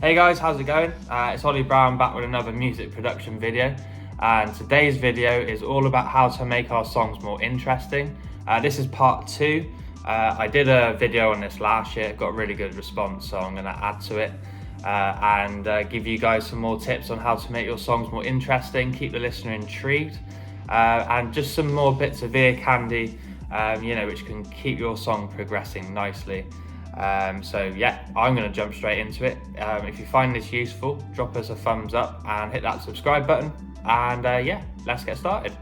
Hey guys, how's it going? It's Olly Brown back with another music production video, and today's video is all about how to make our songs more interesting. This is part 2. I did a video on this last year, got a really good response, so I'm going to add to it and give you guys some more tips on how to make your songs more interesting, keep the listener intrigued, and just some more bits of ear candy, which can keep your song progressing nicely. So yeah, I'm going to jump straight into it. If you find this useful, drop us a thumbs up and hit that subscribe button, and let's get started.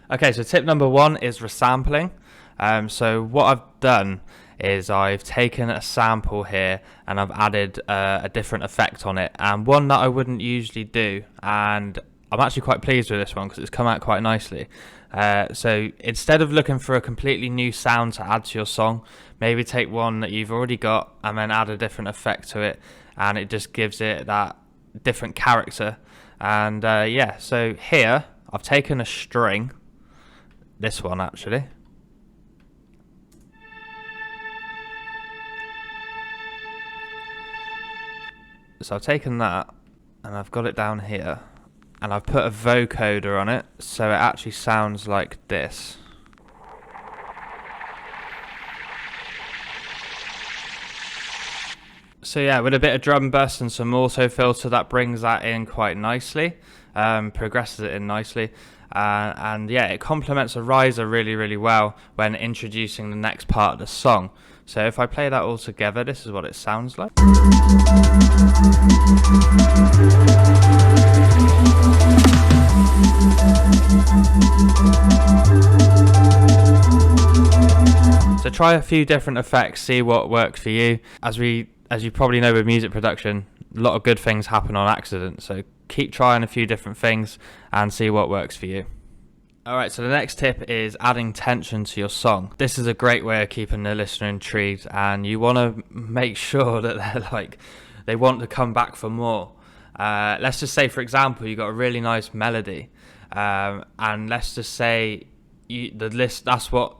Okay, so tip number 1 is resampling. So what I've done is I've taken a sample here and I've added a different effect on it, and one that I wouldn't usually do, and I'm actually quite pleased with this one because it's come out quite nicely. So instead of looking for a completely new sound to add to your song, maybe take one that you've already got and then add a different effect to it, and it just gives it that different character. And so here I've taken a string, this one actually, so I've taken that and I've got it down here, and I've put a vocoder on it so it actually sounds like this. So yeah, with a bit of drum bus and some auto filter, that brings that in quite nicely, progresses it in nicely, and it complements a riser really well when introducing the next part of the song. So if I play that all together, this is what it sounds like. So try a few different effects, see what works for you. As you probably know with music production, a lot of good things happen on accident, so keep trying a few different things and see what works for you. Alright, so the next tip is adding tension to your song. This is a great way of keeping the listener intrigued, and you want to make sure that they want to come back for more. Let's just say, for example, you got a really nice melody, and let's just say that's what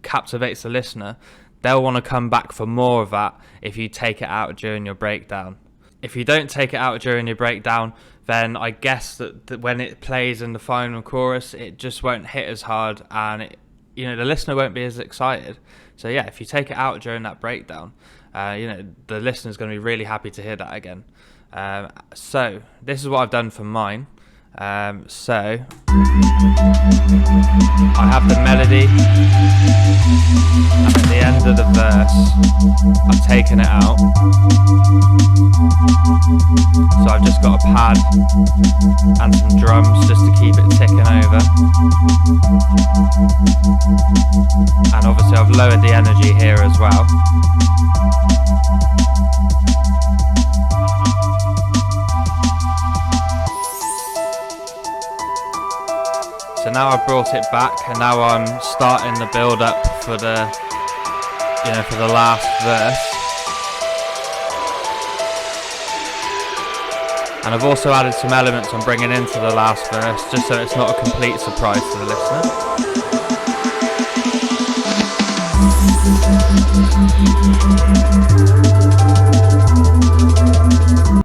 captivates the listener. They'll want to come back for more of that if you take it out during your breakdown. If you don't take it out during your breakdown, then I guess that when it plays in the final chorus, it just won't hit as hard, and the listener won't be as excited. So yeah, if you take it out during that breakdown, the listener's going to be really happy to hear that again. So this is what I've done for mine. So I have the melody, and at the end of the verse I've taken it out, so I've just got a pad and some drums just to keep it ticking over, and obviously I've lowered the energy here as well. So now I've brought it back, and now I'm starting the build up for the last verse. And I've also added some elements I'm bringing into the last verse, just so it's not a complete surprise to the listener.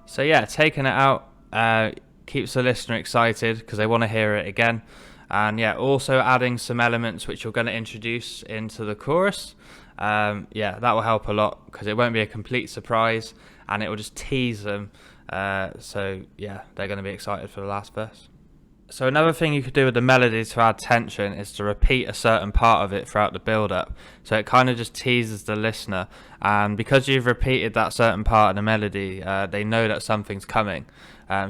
So yeah, taking it out keeps the listener excited because they want to hear it again. And also adding some elements which you're going to introduce into the chorus. That will help a lot because it won't be a complete surprise, and it will just tease them. They're going to be excited for the last verse. So another thing you could do with the melody to add tension is to repeat a certain part of it throughout the build-up. So it kind of just teases the listener, and because you've repeated that certain part of the melody, they know that something's coming.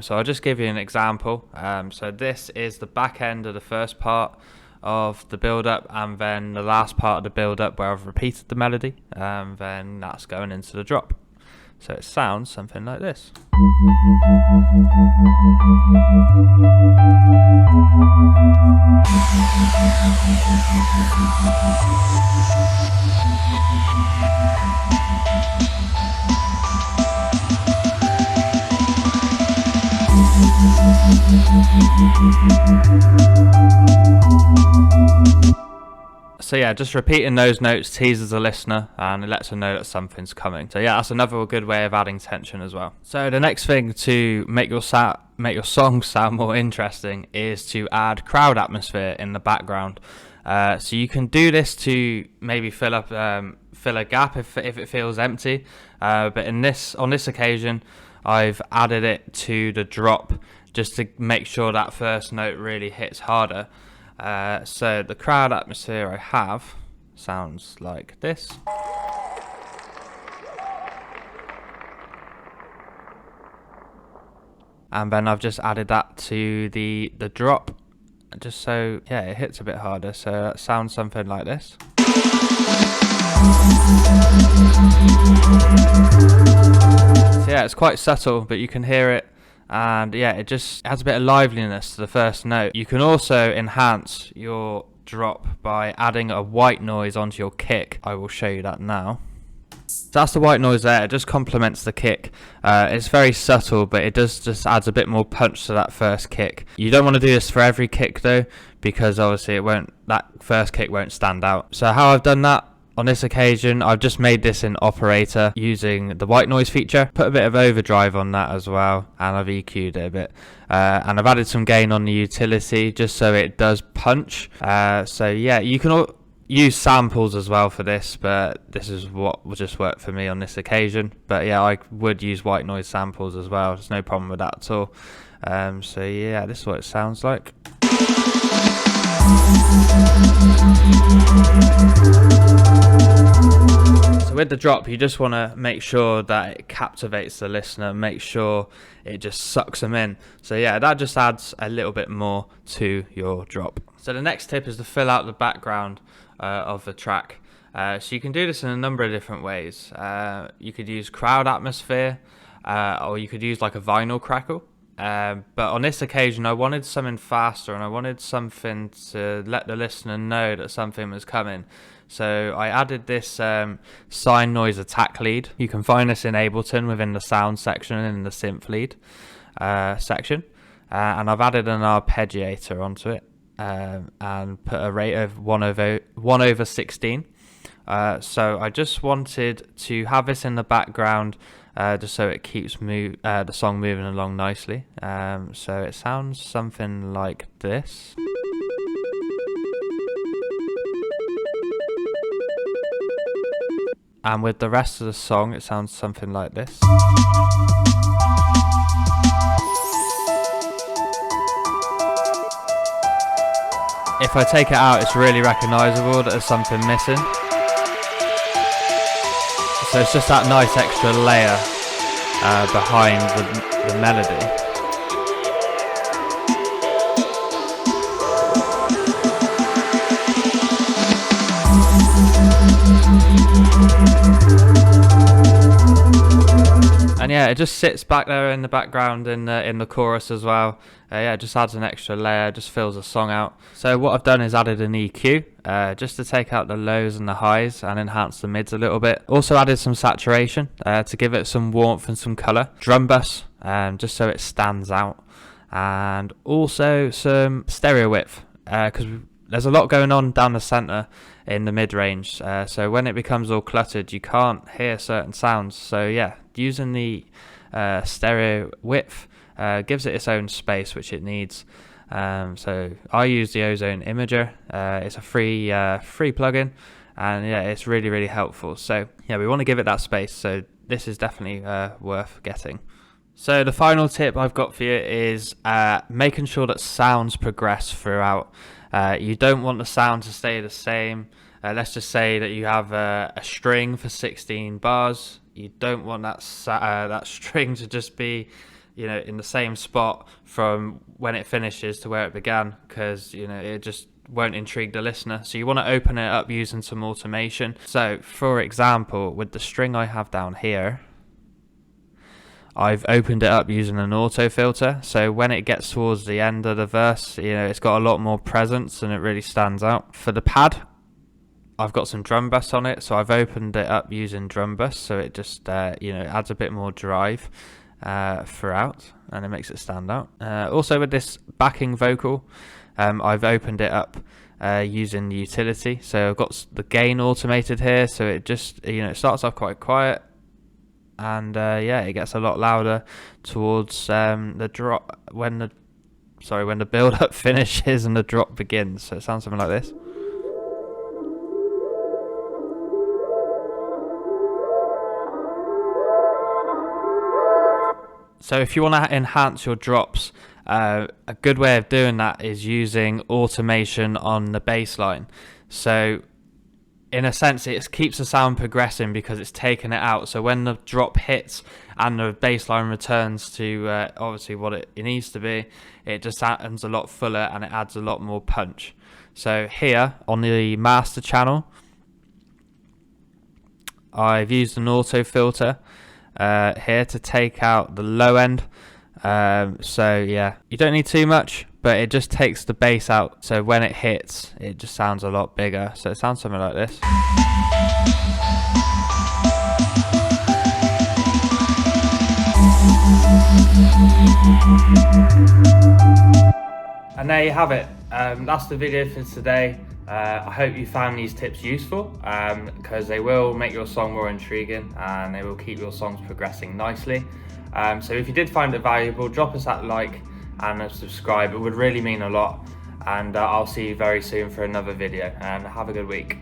So I'll just give you an example. So this is the back end of the first part of the build-up, and then the last part of the build-up where I've repeated the melody, and then that's going into the drop. So it sounds something like this. So yeah, just repeating those notes teases the listener and it lets them know that something's coming. So yeah, that's another good way of adding tension as well. So the next thing to make your song sound more interesting is to add crowd atmosphere in the background. So you can do this to maybe fill a gap if it feels empty. But on this occasion, I've added it to the drop just to make sure that first note really hits harder. So the crowd atmosphere I have sounds like this. And then I've just added that to the drop, just so yeah, it hits a bit harder. So that sounds something like this. So yeah, it's quite subtle, but you can hear it. And yeah, it just adds a bit of liveliness to the first note. You can also enhance your drop by adding a white noise onto your kick. I will show you that now. So that's the white noise there. It just complements the kick. It's very subtle, but it just adds a bit more punch to that first kick. You don't want to do this for every kick though, because obviously that first kick won't stand out. So how I've done that on this occasion, I've just made this in Operator using the white noise feature, put a bit of overdrive on that as well, and I've EQ'd it a bit. And I've added some gain on the utility just so it does punch. So yeah, you can use samples as well for this, but this is what will just work for me on this occasion. But yeah, I would use white noise samples as well. There's no problem with that at all. So yeah, this is what it sounds like. So with the drop, you just want to make sure that it captivates the listener, make sure it just sucks them in. So yeah, that just adds a little bit more to your drop. So the next tip is to fill out the background of the track. So you can do this in a number of different ways. You could use crowd atmosphere, or you could use like a vinyl crackle. But on this occasion, I wanted something faster and I wanted something to let the listener know that something was coming. So I added this sine noise attack lead. You can find this in Ableton within the sound section and in the synth lead section. And I've added an arpeggiator onto it and put a rate of 1/16. So I just wanted to have this in the background just so it keeps the song moving along nicely. So it sounds something like this. And with the rest of the song, it sounds something like this. If I take it out, it's really recognisable that there's something missing. So it's just that nice extra layer behind the melody. And yeah, it just sits back there in the background in the chorus as well. Yeah, it just adds an extra layer, just fills the song out. So what I've done is added an EQ just to take out the lows and the highs and enhance the mids a little bit. Also added some saturation to give it some warmth and some colour. Drum bus just so it stands out. And also some stereo width because there's a lot going on down the centre in the mid-range. So when it becomes all cluttered, you can't hear certain sounds. So yeah, using the stereo width gives it its own space which it needs. So I use the Ozone Imager. It's a free plugin, and yeah, it's really helpful. So yeah, we want to give it that space. So this is definitely worth getting. So the final tip I've got for you is making sure that sounds progress throughout. You don't want the sound to stay the same. Let's just say that you have a string for 16 bars. You don't want that string to just be, in the same spot from when it finishes to where it began, because it just won't intrigue the listener. So you want to open it up using some automation. So for example, with the string I have down here, I've opened it up using an auto filter, so when it gets towards the end of the verse, it's got a lot more presence and it really stands out. For the pad, I've got some drum bass on it, so I've opened it up using drum bass, so it just adds a bit more drive throughout, and it makes it stand out. Also with this backing vocal, I've opened it up using the utility. So I've got the gain automated here, so it just, it starts off quite quiet, and yeah, it gets a lot louder towards the drop when the build up finishes and the drop begins. So it sounds something like this. So if you want to enhance your drops, a good way of doing that is using automation on the bass line. So in a sense, it keeps the sound progressing because it's taken it out. So when the drop hits and the bass line returns to obviously what it needs to be, it just sounds a lot fuller and it adds a lot more punch. So here on the master channel, I've used an auto filter here to take out the low end. So yeah, you don't need too much, but it just takes the bass out, so when it hits it just sounds a lot bigger. So it sounds something like this. And there you have it. That's the video for today. I hope you found these tips useful, because they will make your song more intriguing and they will keep your songs progressing nicely. So if you did find it valuable, drop us that like and a subscribe. It would really mean a lot, and I'll see you very soon for another video, and have a good week.